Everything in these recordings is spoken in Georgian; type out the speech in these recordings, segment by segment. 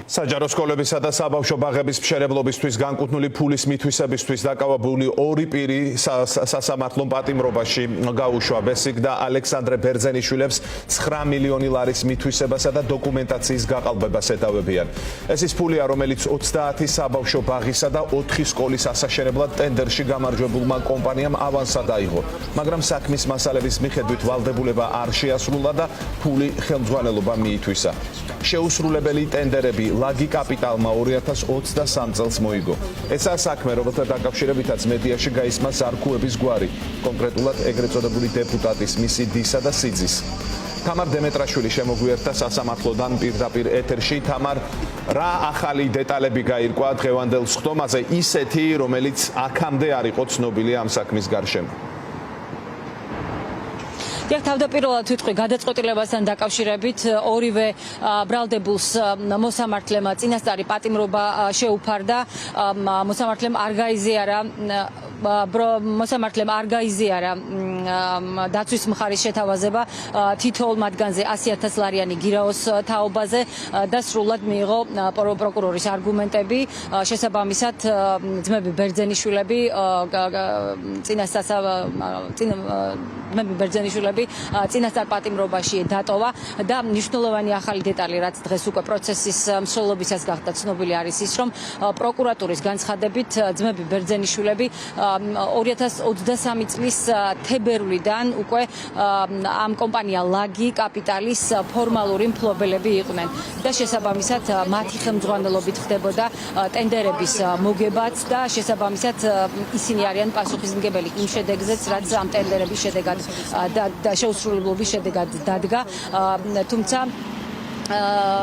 საჯარო სკოლებისა და საბავშვო ბაღების მშენებლობისთვის განკუთვნილი ფულის მითვისებისთვის დაკავებული ორი პირი სასამართლო პატიმრობაში გაუშვა. ბესიკ და ალექსანდრე ბერძენიშვილებს 9 მილიონი ლარის მითვისებასა და დოკუმენტაციის გაყალბებას ეთავებიან. ეს ის ფულია, რომელიც 30 საბავშვო ბაღისა და 4 სკოლის ასაშენებლად ტენდერში გამარჯვებულმა კომპანიამ ავანსად აიღო. მაგრამ საქმის მასალების მიხედვით ვალდებულება არ შეასრულა და ფული ხელმძღვანელობამ მიითვისა. შეუსრულებელი ტენდერები ლაგი კაპიტალმა 2023 წელს მოიგო. ესაა საქმე, რომელთა დაკავშირებითაც მედიაში გაისმა ზარქუების გვარი, კონკრეტულად ეგრეთ წოდებული დეპუტატის მისი დისა და სიძის. თამარ დემეტრაშვილი შემოგვიერთდა სასამართლოდან პირდაპირ ეთერში. თამარ, რა ახალი დეტალები გაირკვა დღევანდელ სხდომაზე, ისეთი, რომელიც აქამდე არ იყო ცნობილი ამ საქმის გარშემო? თავდაპირველად ვიტყვი გადაწყვეტილებასთან დაკავშირებით ორივე ბრალდებულს მოსამართლემ წინასწარი პატიმრობა შეუფარდა. მოსამართლემ არ გაიზიარა დაცვის მხარის შეთავაზება თითოეულ მათგანზე 100,000 ლარიანი გირაოს თაობაზე და სრულად მიიღო პროკურორის არგუმენტები. შესაბამისად ძმები ბერძენიშვილები წინასწარ პატიმრობაში დატოვა და მნიშვნელოვანი ახალი დეტალი, რაც დღეს უკვე პროცესის მსვლელობისას გახდა ცნობილი, არის ის, რომ პროკურატურის განცხადებით ძმები ბერძენიშვილები 2023 წლის თებერვლიდან უკვე ამ კომპანია ლაგი კაპიტალის ფორმალური მფლობელები იყვნენ და შესაბამისად მათი ხელმძღვანელობით ხდებოდა ტენდერების მოგებაც და შესაბამისად ისინი არიან პასუხისმგებელი იმ შედეგზეც, რაც ამ ტენდერების შედეგად და შეუსრულებლობის შედეგად დადგა. თუმცა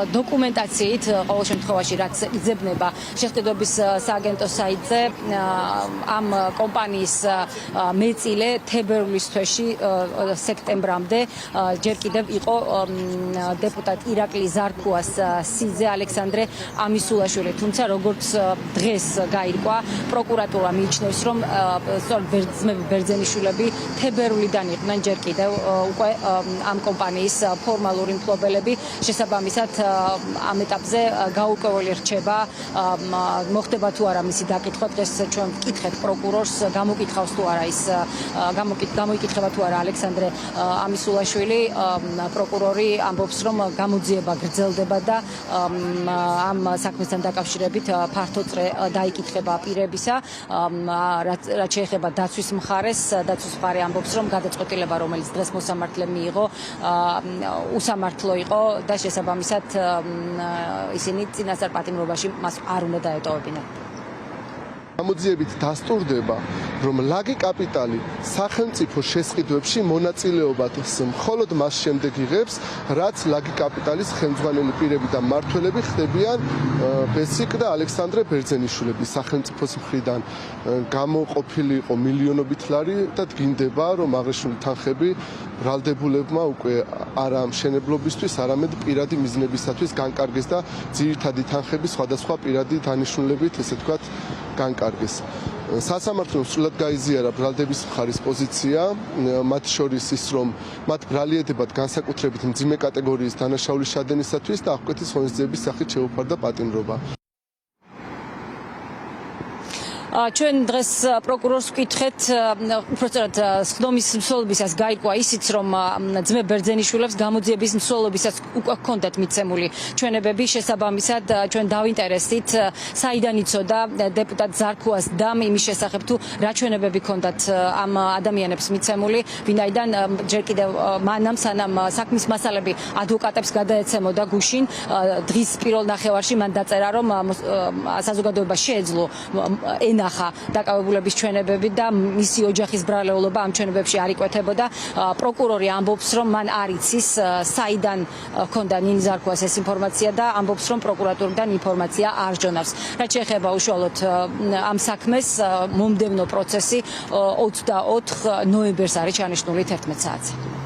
დოკუმენტაციით ყოველ შემთხვევაში რაც იძებნება შეხედვების სააგენტოს საიტზე ამ კომპანიის მეწილე თებერვლის თვეში სექტემბრამდე ჯერ კიდევ იყო დეპუტატ ირაკლი ზარქუას სიძე ალექსანდრე ამისულაშვილი. თუმცა როგორც დღეს გაირკვა, პროკურატურა მიიჩნევს, რომ სწორედ ბერძენიშვილები თებერვლიდან იყვნენ ჯერ კიდევ უკვე ამ კომპანიის ფორმალური მფლობელები. შესაბამისად ამ ეტაპზე გაურკვეველი რჩება მოხდება თუ არა მისი დაკითხვა. დღეს ჩვენ ვკითხეთ პროკურორს, გამოკითხავს თუ არა ის გამოიკითხება თუ არა ალექსანდრე ამისულაშვილი. პროკურორი ამბობს, რომ გამოძიება გრძელდება და ამ საქმესთან დაკავშირებით ფართოწრე დაიკითხება პირებისა. რაც შეეხება დაცვის მხარეს, დაცვის მხარე ამბობს, რომ გადაწყვეტილება, რომელიც დღეს მოსამართლემ მიიღო, უსამართლო იყო და შესაბამისად ისინი წინასწარ პატიმრობაში მას არ უნდა დაეტოვებინათ. გამოძიებით დასტურდება, რომ ლაგი კაპიტალი სახელმწიფო შესყიდვებში მონაწილეობას მხოლოდ მას შემდეგ იღებს, რაც ლაგი კაპიტალის ხელმძღვანელი პირები და მმართველები ხდებიან ბესიკ და ალექსანდრე ბერძენიშვილების სახელმწიფოს მხრიდან გამოყოფილი იყო მილიონობით ლარი და დგინდება, რომ აღნიშნული თანხები ბრალდებულებმა უკვე არა მშენებლობისთვის, არამედ პირადი მიზნებისათვის განკარგეს და ძირითადი თანხები სხვადასხვა პირადი დანიშნულებით, ესე ვთქვათ, განკარგეს. სასამართლომ სრულად გაიზიარა ბრალდების მხარის პოზიცია, მათ შორის ის, რომ მათ ბრალიედებად განსაკუთრებით მძიმე კატეგორიის დანაშაულის შადენისათვის და აღკვეთის ღონისძიების სახით შეუფარდა პატიმრობა. ჩვენ დღეს პროკურორს ვკითხეთ, უბრალოდ სხდომის მსვლელობისას გაირკვა ისიც, რომ ძმე ბერძენიშვილებს გამოძიების მსვლელობისას უკვე ჰქონდათ მიცემული ჩვენებები. შესაბამისად ჩვენ დავინტერესდით, საიდან იცოდა დეპუტატ ზარქუას დამ იმის შესახებ, თუ რა ჩვენებები ჰქონდათ ამ ადამიანებს მიცემული, ვინაიდან ჯერ კიდევ მანამ სანამ საქმის მასალები ადვოკატებს გადაეცემოდა გუშინ, დღის პირველ ნახევარში მან დაწერა, რომ საზოგადოება შეეძლო ნახა დაკავებულების ჩვენებები და მისი ოჯახის ბრალეულობა ამ ჩვენებებში არ იკვეთებოდა. პროკურორი ამბობს, რომ მან არ იცის საიდან ჰქონდა ნინი ზარქუას ეს ინფორმაცია და ამბობს, რომ პროკურატურიდან ინფორმაცია არ ჯონავს. რაც შეეხება უშუალოდ ამ საქმეს, მომდევნო პროცესი 24 ნოემბერს არის ჩანიშნული 11 საათზე.